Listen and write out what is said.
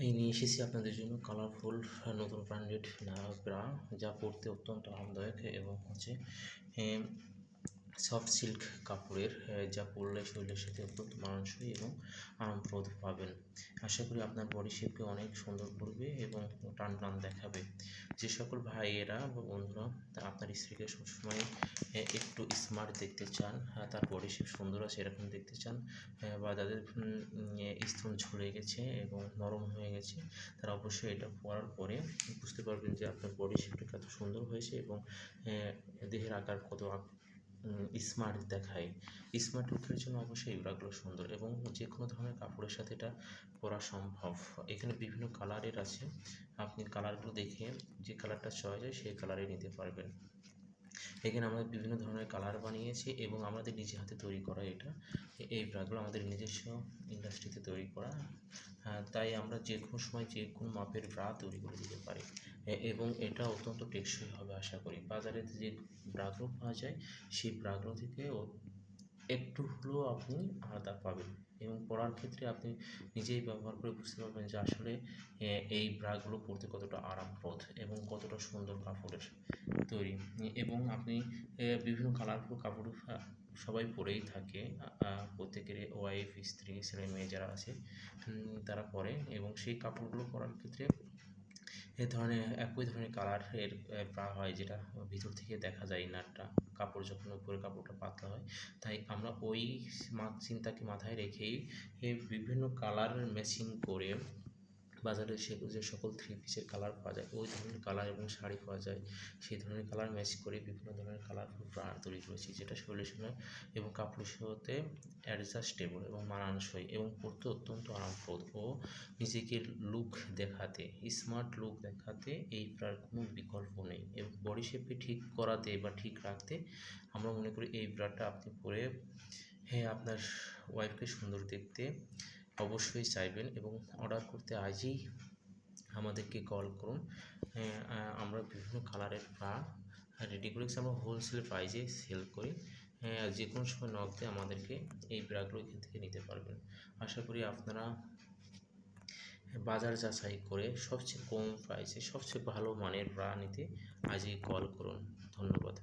এই নিয়ে এসেছি আপনাদের জন্য কালারফুল নতুন ব্র্যান্ডেড ব্রা, যা পরতে অত্যন্ত আরামদায়ক এবং হচ্ছে সফট সিল্ক কাপড়ের, যা পরলে শরীরের সাথে অত্যন্ত মানানসই এবং আরামপ্রদ পাবেন। আশা করি আপনার বডি শেপকে অনেক সুন্দর করবে এবং টান টান দেখাবে। যে সকল ভাইয়েরা বা বন্ধুরা আপনার স্ত্রীকে সবসময় একটু স্মার্ট দেখতে চান, তার বডি শেপ সুন্দর আছে এরকম দেখতে চান, বা যাদের স্তন ঝরে গেছে এবং নরম হয়ে গেছে, তারা অবশ্যই এটা পরার পরে বুঝতে পারবেন যে আপনার বডি শেপটা কত সুন্দর হয়েছে এবং দেহের আকার কত স্মার্ট দেখায়। স্মার্ট লুকের জন্য অবশ্যই এই ব্রাগুলো সুন্দর এবং যে কোনো ধরনের কাপড়ের সাথে এটা পরা সম্ভব। এখানে বিভিন্ন কালারের আছে, আপনি কালারগুলো দেখে যে কালারটা চয়েস হয় সেই কালারে নিতে পারবেন। এখানে আমরা বিভিন্ন ধরনের কালার বানিয়েছি এবং আমাদের নিজে হাতে তৈরি করা এই ব্রাগুলো আমাদের নিজস্ব ইন্ডাস্ট্রিতে তৈরি করা। তাই আমরা যে কোনো সময় যে কোনো মাপের ব্রা তৈরি করে দিতে পারি এবং এটা অত্যন্ত টেকসই হবে আশা করি। বাজারে যে ব্রাগুলো পাওয়া যায় সেই ব্রাগুলো থেকে একটু হলেও আপনি আলাদা পাবেন এবং পরার ক্ষেত্রে আপনি নিজেই ব্যবহার করে বুঝতে পারবেন যে আসলে এই ব্রাগুলো পরতে কতটা আরামপ্রদ এবং কতটা সুন্দর কাপড়ের তৈরি। এবং আপনি বিভিন্ন কালারফুল কাপড় সবাই পরেই থাকে, প্রত্যেকের ওয়াইফ, স্ত্রী, ছেলে মেয়ে যারা আছে তারা পরে এবং সেই কাপড়গুলো পরার ক্ষেত্রে একই ধরনের কালারের ব্রা হয়, যেটা ভিতর থেকে দেখা যায় ইনারটা, কাপড় যখন উপরে কাপড়টা পাতলা হয়। তাই আমরা ওই চিন্তাকে মাথায় রেখেই বিভিন্ন কালার ম্যাচিং করে বাজারে যে সকল থ্রি পিসের কালার পাওয়া যায়, ওই ধরনের কালার এবং শাড়ি পাওয়া যায়, সেই ধরনের কালার ম্যাচ করে বিভিন্ন ধরনের কালারফুল ব্রা তৈরি করেছি, যেটা শরীরের সঙ্গে এবং কাপড়ের সাথে অ্যাডজাস্টেবল এবং মানানসই এবং পরতে অত্যন্ত আরামপ্রদ ও নিজেকে লুক দেখাতে, স্মার্ট লুক দেখাতে এই ব্রার কোনো বিকল্প নেই। এবং বডি শেপকে ঠিক করাতে বা ঠিক রাখতে আমরা মনে করি এই ব্রাটা আপনি পরে আপনার ওয়াইফকে সুন্দর দেখতে অবশ্যই চাইবেন এবং অর্ডার করতে আজই আমাদেরকে কল করুন। আমরা বিভিন্ন কালারের ব্রা রেডি করেছি, আমরা হোলসেল প্রাইসে সেল করি। যে কোনো সময় নক দিয়ে আমাদেরকে এই ব্রাগুলো এখান থেকে নিতে পারবেন। আশা করি আপনারা বাজার যাচাই করে সবচেয়ে কম প্রাইসে সবচেয়ে ভালো মানের ব্রা নিতে আজই কল করুন। ধন্যবাদ।